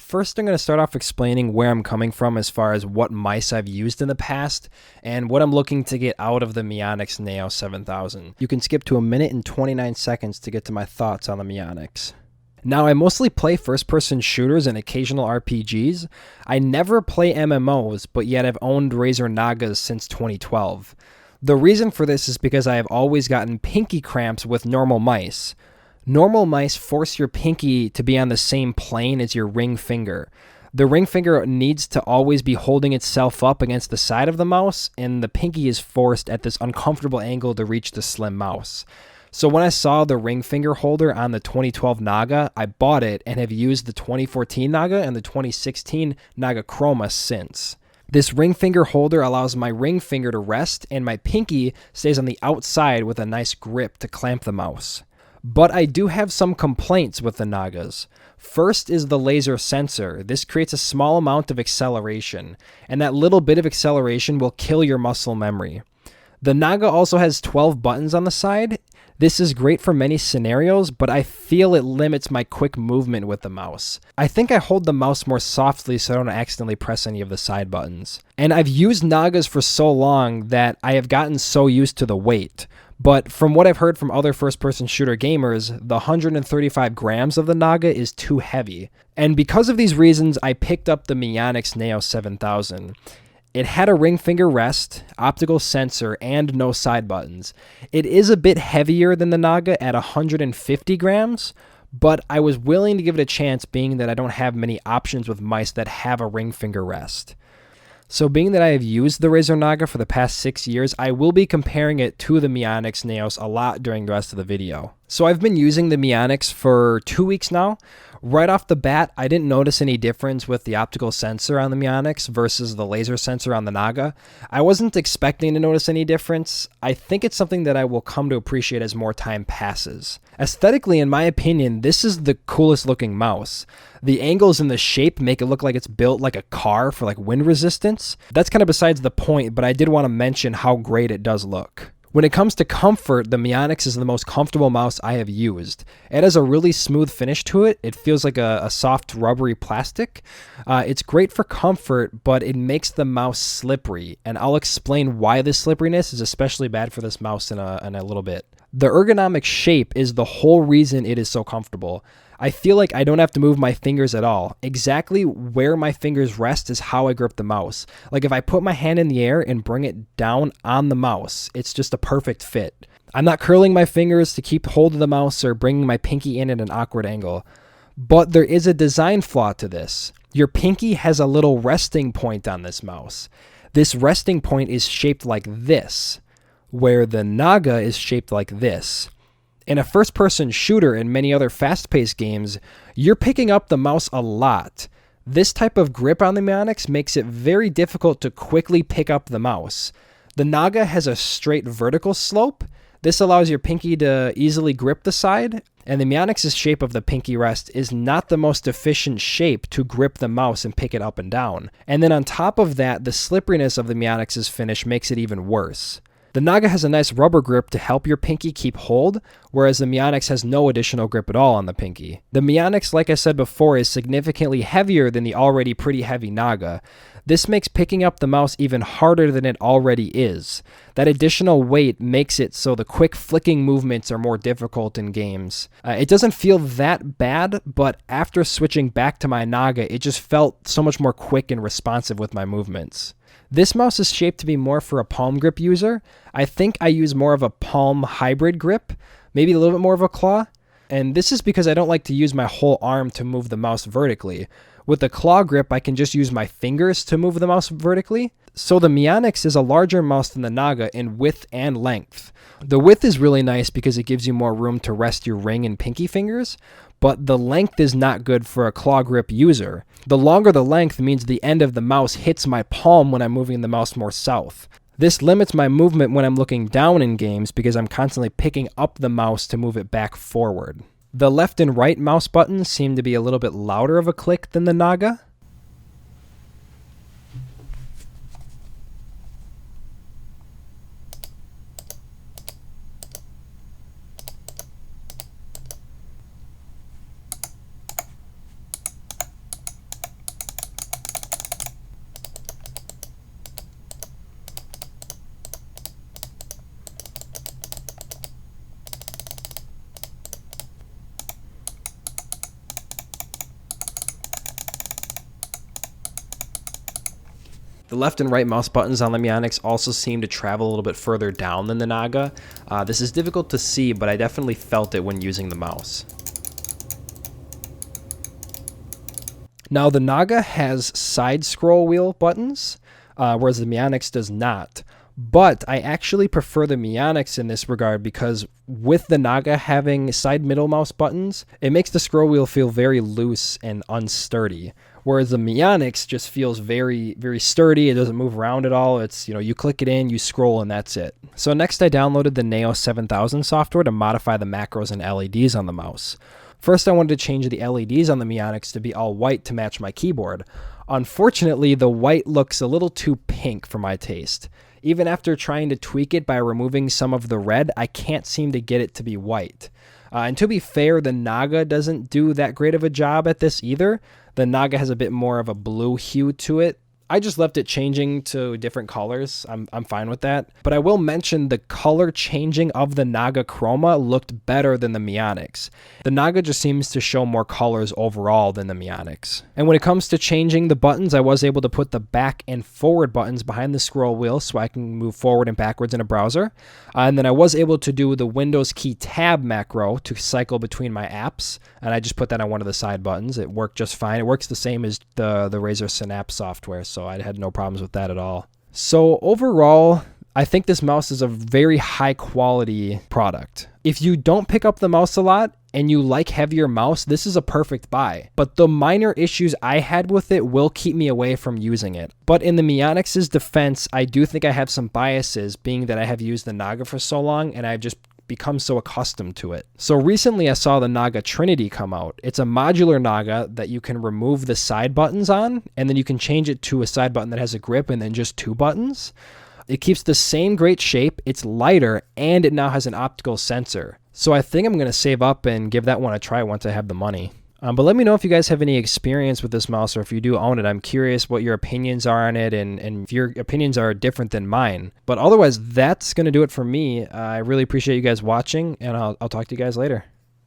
First, I'm going to start off explaining where I'm coming from as far as what mice I've used in the past and what I'm looking to get out of the Mionix Naos 7000. You can skip to 1 minute and 29 seconds to get to my thoughts on the Mionix. Now, I mostly play first-person shooters and occasional RPGs. I never play MMOs, but yet I've owned Razer Nagas since 2012. The reason for this is because I have always gotten pinky cramps with normal mice. Normal mice force your pinky to be on the same plane as your ring finger. The ring finger needs to always be holding itself up against the side of the mouse, and the pinky is forced at this uncomfortable angle to reach the slim mouse. So when I saw the ring finger holder on the 2012 Naga, I bought it and have used the 2014 Naga and the 2016 Naga Chroma since. This ring finger holder allows my ring finger to rest, and my pinky stays on the outside with a nice grip to clamp the mouse. But I do have some complaints with the Nagas. First is the laser sensor. This creates a small amount of acceleration, and that little bit of acceleration will kill your muscle memory. The Naga also has 12 buttons on the side. This is great for many scenarios, but I feel it limits my quick movement with the mouse. I think I hold the mouse more softly so I don't accidentally press any of the side buttons. And I've used Nagas for so long that I have gotten so used to the weight. But from what I've heard from other first-person shooter gamers, the 135 grams of the Naga is too heavy. And because of these reasons, I picked up the Mionix Naos 7000. It had a ring finger rest, optical sensor, and no side buttons. It is a bit heavier than the Naga at 150 grams, but I was willing to give it a chance being that I don't have many options with mice that have a ring finger rest. So being that I have used the Razer Naga for the past 6 years, I will be comparing it to the Mionix Naos a lot during the rest of the video. So I've been using the Mionix for 2 weeks now. Right off the bat, I didn't notice any difference with the optical sensor on the Mionix versus the laser sensor on the Naga. I wasn't expecting to notice any difference. I think it's something that I will come to appreciate as more time passes. Aesthetically, in my opinion, this is the coolest looking mouse. The angles and the shape make it look like it's built like a car for like wind resistance. That's kind of besides the point, but I did want to mention how great it does look. When it comes to comfort, the Mionix is the most comfortable mouse I have used. It has a really smooth finish to it. It feels like a soft rubbery plastic. It's great for comfort, but it makes the mouse slippery, and I'll explain why this slipperiness is especially bad for this mouse in a little bit. The ergonomic shape is the whole reason it is so comfortable. I feel like I don't have to move my fingers at all. Exactly where my fingers rest is how I grip the mouse. Like if I put my hand in the air and bring it down on the mouse, it's just a perfect fit. I'm not curling my fingers to keep hold of the mouse or bringing my pinky in at an awkward angle. But there is a design flaw to this. Your pinky has a little resting point on this mouse. This resting point is shaped like this, where the Naga is shaped like this. In a first-person shooter and many other fast-paced games, you're picking up the mouse a lot. This type of grip on the Mionix makes it very difficult to quickly pick up the mouse. The Naga has a straight vertical slope. This allows your pinky to easily grip the side, and the Mionix's shape of the pinky rest is not the most efficient shape to grip the mouse and pick it up and down. And then on top of that, the slipperiness of the Mionix's finish makes it even worse. The Naga has a nice rubber grip to help your pinky keep hold, whereas the Mionix has no additional grip at all on the pinky. The Mionix, like I said before, is significantly heavier than the already pretty heavy Naga. This makes picking up the mouse even harder than it already is. That additional weight makes it so the quick flicking movements are more difficult in games. It doesn't feel that bad, but after switching back to my Naga, it just felt so much more quick and responsive with my movements. This mouse is shaped to be more for a palm grip user. I think I use more of a palm hybrid grip, maybe a little bit more of a claw. And this is because I don't like to use my whole arm to move the mouse vertically. With the claw grip, I can just use my fingers to move the mouse vertically. So the Mionix is a larger mouse than the Naga in width and length. The width is really nice because it gives you more room to rest your ring and pinky fingers, but the length is not good for a claw grip user. The longer the length means the end of the mouse hits my palm when I'm moving the mouse more south. This limits my movement when I'm looking down in games because I'm constantly picking up the mouse to move it back forward. The left and right mouse buttons seem to be a little bit louder of a click than the Naga. The left and right mouse buttons on the Mionix also seem to travel a little bit further down than the Naga. This is difficult to see, but I definitely felt it when using the mouse. Now the Naga has side scroll wheel buttons, whereas the Mionix does not. But I actually prefer the Mionix in this regard because with the Naga having side middle mouse buttons, it makes the scroll wheel feel very loose and unsturdy. Whereas the Mionix just feels very, very sturdy. It doesn't move around at all. It's, you click it in, you scroll, and that's it. So next I downloaded the Naos 7000 software to modify the macros and LEDs on the mouse. First I wanted to change the LEDs on the Mionix to be all white to match my keyboard. Unfortunately, the white looks a little too pink for my taste. Even after trying to tweak it by removing some of the red, I can't seem to get it to be white. And to be fair, the Naga doesn't do that great of a job at this either. The Naga has a bit more of a blue hue to it. I just left it changing to different colors. I'm fine with that. But I will mention the color changing of the Naga Chroma looked better than the Mionix. The Naga just seems to show more colors overall than the Mionix. And when it comes to changing the buttons, I was able to put the back and forward buttons behind the scroll wheel so I can move forward and backwards in a browser. And then I was able to do the Windows key tab macro to cycle between my apps. And I just put that on one of the side buttons. It worked just fine. It works the same as the Razer Synapse software, so I had no problems with that at all. So overall, I think this mouse is a very high quality product. If you don't pick up the mouse a lot and you like heavier mouse, this is a perfect buy. But the minor issues I had with it will keep me away from using it. But in the Mionix's defense, I do think I have some biases, being that I have used the Naga for so long and I've just become so accustomed to it. So recently I saw the Naga Trinity come out. It's a modular Naga that you can remove the side buttons on, and then you can change it to a side button that has a grip and then just two buttons. It keeps the same great shape, it's lighter, and it now has an optical sensor. So I think I'm going to save up and give that one a try once I have the money. But let me know if you guys have any experience with this mouse, or if you do own it. I'm curious what your opinions are on it, and if your opinions are different than mine. But otherwise, that's going to do it for me. I really appreciate you guys watching, and I'll talk to you guys later.